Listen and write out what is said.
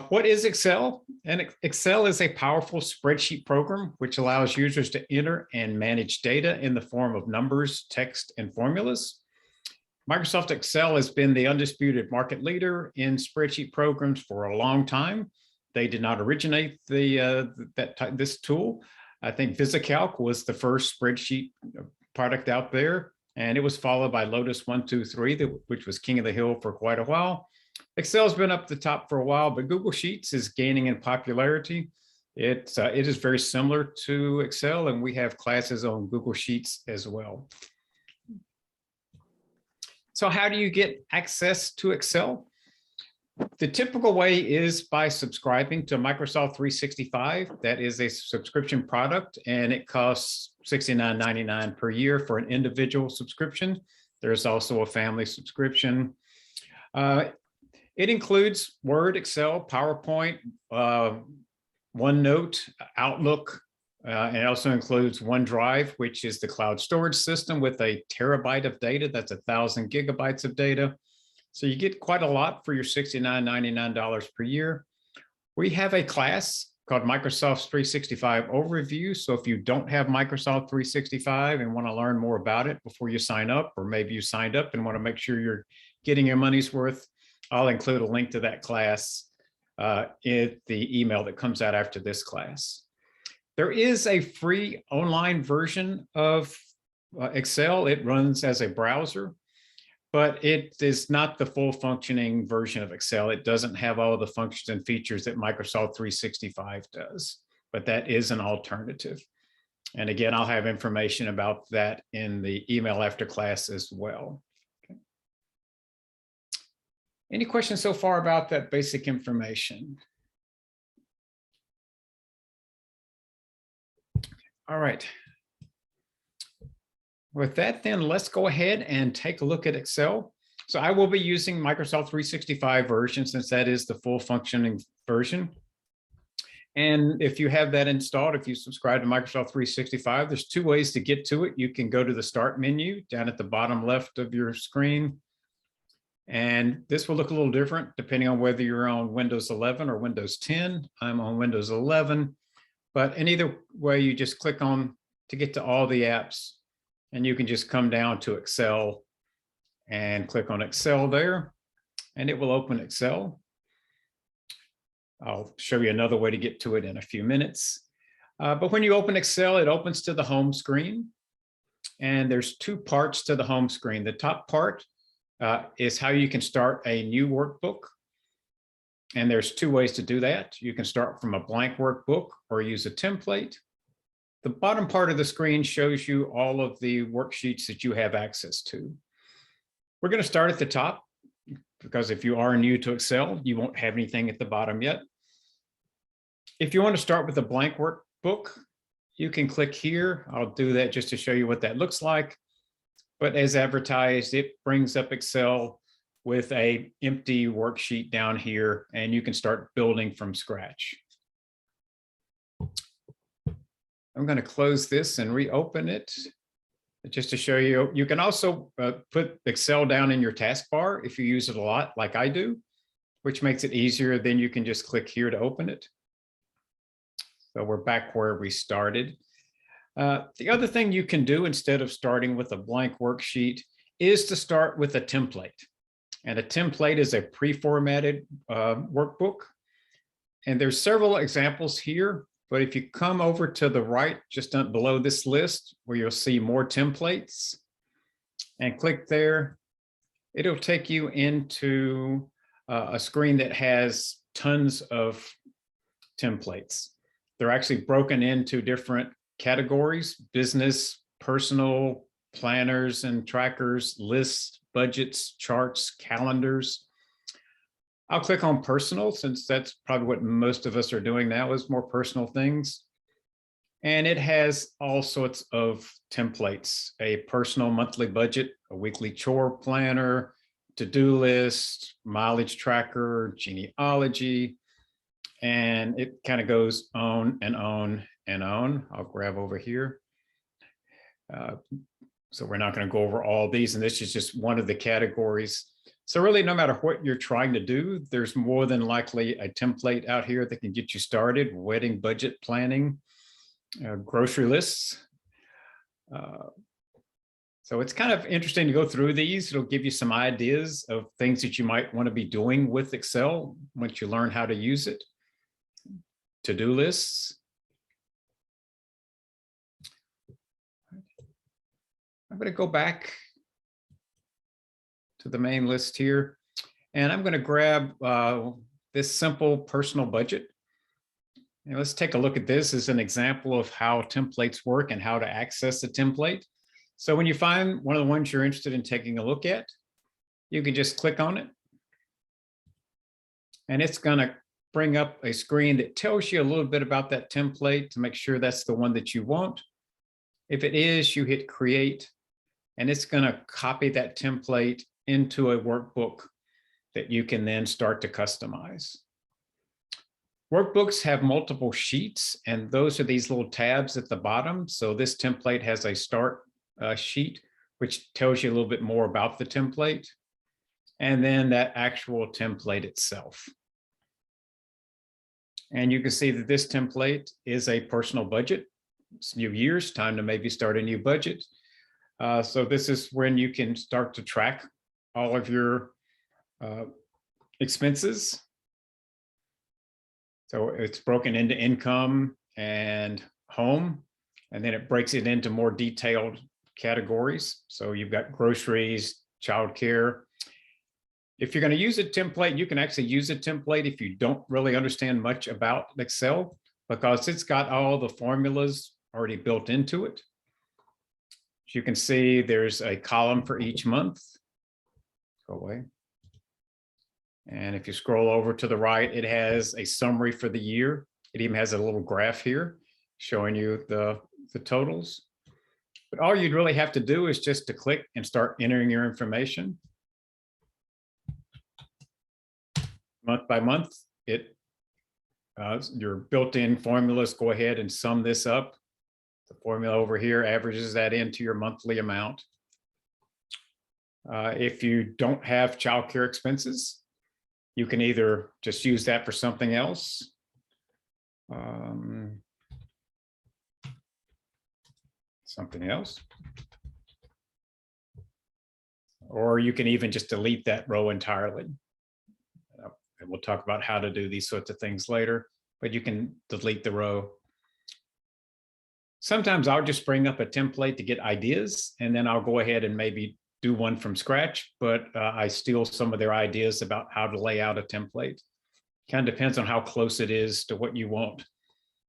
what is Excel? And Excel is a powerful spreadsheet program which allows users to enter and manage data in the form of numbers, text, and formulas. Microsoft Excel has been the undisputed market leader in spreadsheet programs for a long time. They did not originate this tool. I think VisiCalc was the first spreadsheet product out there, and it was followed by Lotus 123, which was king of the hill for quite a while. Excel's been up the top for a while, but Google Sheets is gaining in popularity. It is very similar to Excel, and we have classes on Google Sheets as well. So how do you get access to Excel? The typical way is by subscribing to Microsoft 365. That is a subscription product, and it costs $69.99 per year for an individual subscription. There's also a family subscription. It includes Word, Excel, PowerPoint, OneNote, Outlook, and it also includes OneDrive, which is the cloud storage system with a terabyte of data. That's 1,000 gigabytes of data. So you get quite a lot for your $69.99 per year. We have a class called Microsoft 365 Overview. So if you don't have Microsoft 365 and want to learn more about it before you sign up, or maybe you signed up and want to make sure you're getting your money's worth, I'll include a link to that class in the email that comes out after this class. There is a free online version of Excel. It runs as a browser, but it is not the full functioning version of Excel. It doesn't have all of the functions and features that Microsoft 365 does, but that is an alternative. And again, I'll have information about that in the email after class as well. Okay. Any questions so far about that basic information? All right. With that, then let's go ahead and take a look at Excel. So I will be using Microsoft 365 version since that is the full functioning version. And if you have that installed, if you subscribe to Microsoft 365, there's two ways to get to it. You can go to the Start menu down at the bottom left of your screen. And this will look a little different depending on whether you're on Windows 11 or Windows 10. I'm on Windows 11. But in either way, you just click on to get to all the apps, and you can just come down to Excel and click on Excel there, and it will open Excel. I'll show you another way to get to it in a few minutes. But when you open Excel, it opens to the home screen, and there's two parts to the home screen. The top part is how you can start a new workbook. And there's two ways to do that. You can start from a blank workbook or use a template. The bottom part of the screen shows you all of the worksheets that you have access to. We're going to start at the top because if you are new to Excel, you won't have anything at the bottom yet. If you want to start with a blank workbook, you can click here. I'll do that just to show you what that looks like. But as advertised, it brings up Excel with an empty worksheet down here, and you can start building from scratch. I'm going to close this and reopen it just to show you. You can also put Excel down in your taskbar if you use it a lot, like I do, which makes it easier. Then you can just click here to open it. So we're back where we started. The other thing you can do instead of starting with a blank worksheet is to start with a template. And a template is a pre-formatted workbook. And there's several examples here, but if you come over to the right, just below this list where you'll see more templates and click there, it'll take you into a screen that has tons of templates. They're actually broken into different categories: business, personal, planners and trackers, lists, budgets, charts, calendars. I'll click on personal since that's probably what most of us are doing now, is more personal things. And it has all sorts of templates: a personal monthly budget, a weekly chore planner, to-do list, mileage tracker, genealogy, and it kind of goes on and on and on. I'll grab over here. So we're not going to go over all these, and this is just one of the categories. So really, no matter what you're trying to do, there's more than likely a template out here that can get you started: wedding budget planning, grocery lists. So it's kind of interesting to go through these. It'll give you some ideas of things that you might want to be doing with Excel once you learn how to use it. To-do lists. I'm going to go back to the main list here, and I'm going to grab this simple personal budget. And let's take a look at this as an example of how templates work and how to access a template. So when you find one of the ones you're interested in taking a look at, you can just click on it. And it's going to bring up a screen that tells you a little bit about that template to make sure that's the one that you want. If it is, you hit create, and it's going to copy that template into a workbook that you can then start to customize. Workbooks have multiple sheets, and those are these little tabs at the bottom. So this template has a start sheet, which tells you a little bit more about the template, and then that actual template itself. And you can see that this template is a personal budget. It's new year's time to maybe start a new budget. So this is when you can start to track all of your expenses. So it's broken into income and home, and then it breaks it into more detailed categories. So you've got groceries, childcare. If you're going to use a template, you can actually use a template if you don't really understand much about Excel, because it's got all the formulas already built into it. As you can see, there's a column for each month. Go away. And if you scroll over to the right, it has a summary for the year. It even has a little graph here showing you the totals. But all you'd really have to do is just to click and start entering your information. Month by month, your built-in formulas go ahead and sum this up. The formula over here averages that into your monthly amount. If you don't have childcare expenses, you can either just use that for something else. Something else. Or you can even just delete that row entirely. And we'll talk about how to do these sorts of things later, but you can delete the row. Sometimes I'll just bring up a template to get ideas, and then I'll go ahead and maybe do one from scratch, but I steal some of their ideas about how to lay out a template. Kind of depends on how close it is to what you want.